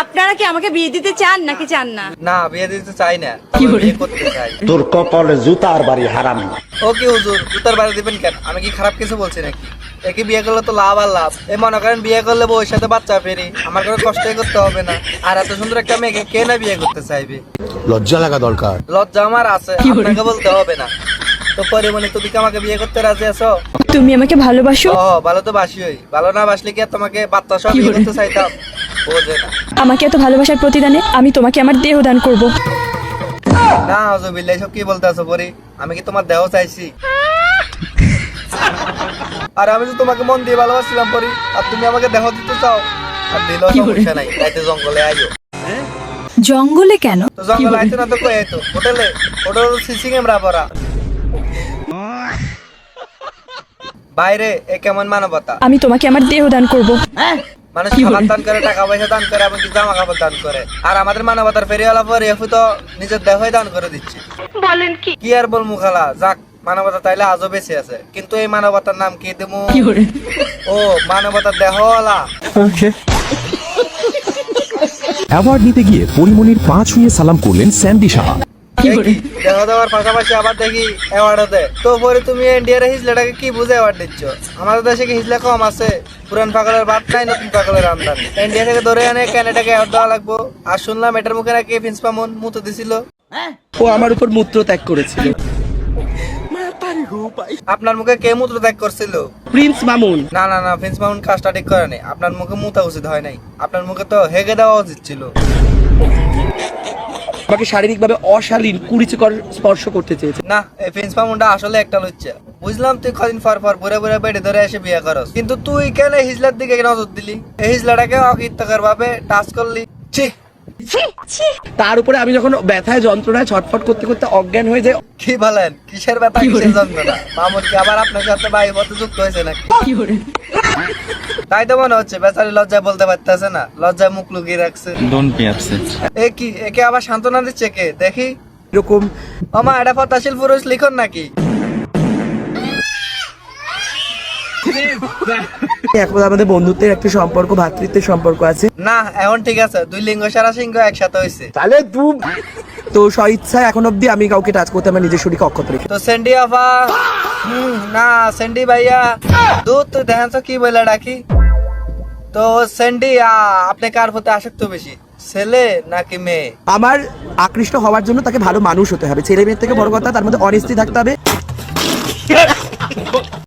আপনারা কি আমাকে বিয়ে দিতে চান নাকি চান না? না, বিয়ে দিতে চাই না, তবে বিয়ে করতে চাই। তোর কপালে জুতার বাড়ি হারাম। ও কি হুজুর, জুতার বাড়ি দিবেন কেন? আমি কি খারাপ কিছু বলছি নাকি? একই বিয়ে করলে তো লাভ আর লাভ। এই মনে করেন বিয়ে করলে বউর সাথে বাচ্চা ফেরি, আমার কোনো কষ্টই করতে হবে না। আর এত সুন্দর একটা মেয়েকে কে না বিয়ে করতে চাইবে? লজ্জা লাগা দরকার। লজ্জা আমার আছে, আপনাকে বলতে হবে না। তো পরিমণি, তুমি কি আমাকে বিয়ে করতে রাজি আছো? তুমি আমাকে ভালোবাসো? ও, ভালো তো বাসিই। ভালো না বাসলে কি আর তোমাকে বাচ্চা সব বিয়ে করতে চাইতাম? বোঝে না। আমাকে এত ভালোবাসার প্রতিদানে আমি তোমাকে আমার দেহ দান করব। না আউযুবিল্লাহ, সব কি বলতে আছো পরি? আমি কি তোমার দেহ চাইছি? আর আমি তো তোমাকে মন দিয়ে ভালোবাসছিলাম পরি, আর তুমি আমাকে দেহ দিতে চাও? আর দিলেও সমস্যা নাই, তাইতে জঙ্গলে আইও। জঙ্গলে কেন? তো জঙ্গলে আইতো না তো কই আইতো? হোটেলে। হোটেল সিসি ক্যামেরা পরা। বাইরে এ কেমন মানবতা? আমি তোমাকে আমার দেহ দান করব। মানুষ খাবার দান করে, টাকা পয়সা দান করে, এমনকি জামা কাপড় দান করে। আর আমাদের মানবতার ফেরিওয়ালা পরে এফু তো নিজের দেহই দান করে দিচ্ছে। বলেন কি? কি আর বলমু খালা, যাক, মানবতা তাইলে আজও বেঁচে আছে। কিন্তু এই মানবতার নাম কি দেবো? ও, মানবতার দেহওয়ালা। অ্যাওয়ার্ড নিতে গিয়ে পরিমণির পা ছুঁয়ে সালাম করলেন স্যান্ডি সাহা। দেহ দেওয়ার পাশাপাশি আবার দেখি অ্যাওয়ার্ডও দেয়। তো পরে তুমি ইন্ডিয়ার হিজলাটাকে কি বুঝে অ্যাওয়ার্ড দিচ্ছ? আমাদের দেশে কি হিজলা কম আছে? পুরান পাগলের ভাত নাই, নতুন পাগলের আমদানি। ইন্ডিয়া থেকে ধরে এনে ক্যানাডাকে অ্যাওয়ার্ড দেওয়া লাগবো। আর শুনলাম এটার মুখে নাকি প্রিন্স মামুন মুতো দিছিল। ও আমার উপর মূত্র ত্যাগ করেছিল। আপনার মুখে কে মূত্র ত্যাগ করছিল? প্রিন্স মামুন। না না না, প্রিন্স মামুন কাজটা ঠিক করে নাই। আপনার মুখে মুতা উচিত হয় নাই, আপনার মুখে তো হেগে দেওয়া উচিত ছিল। আমাকে শারীরিকভাবে অশালীন কুরুচিকর স্পর্শ করতে চেয়েছে। না, এই প্রিন্স মামুনটা আসলে একটা লুচ্চা। বুঝলাম তুই কদিন পর পর বুড়ে বুড়ে বেড়ে ধরে এসে বিয়ে করস, কিন্তু তুই কেন হিজলার দিকে নজর দিলি? এই হিজলাটাকে অকৃতকার ভাবে টাচ করলি। ছি! তার উপরে আমি যখন ব্যথায় যন্ত্রণায় ছটফট করতে করতে অজ্ঞান হয়ে যায়। কি বলেন? কিসের ব্যথা, কিসের যন্ত্রণা? মামুন কি আবার আপনার সাথে বায়ু পথে যুক্ত হয়েছে নাকি? তাই তো মনে হচ্ছে। বেচারি লজ্জায় বলতে পারতেছে না, লজ্জায় মুখ লুকিয়ে রাখছে। এ কি, একে আবার সান্ত্বনা দিচ্ছে কে? দেখি। এরকম আমা, এটা পদ্মাশীল পুরুষ লিখন নাকি? এখন আমাদের বন্ধুত্বের একটা সম্পর্ক, ভ্রাতৃত্বের সম্পর্ক আছে। না, এখন ঠিক আছে। দুই লিঙ্গ সারা সিংহ একসাথে হয়েছে। তাহলে তো স্বইচ্ছায় এখন অব্দি আমি কাউকে টাচ করতে আমার নিজের শরীরকে অক্ষত রেখে। তো সেন্ডি আফা, না সেন্ডি ভাইয়া, দুধ তো দেখেন তো কি বলে ডাকি। তো সেন্ডি, আপনি কার প্রতি আসক্ত বেশি, ছেলে নাকি মেয়ে? আমার আকৃষ্ট হওয়ার জন্য তাকে ভালো মানুষ হতে হবে। ছেলে মেয়ের থেকে বড় কথা, তার মধ্যে অনেস্টি থাকতে হবে।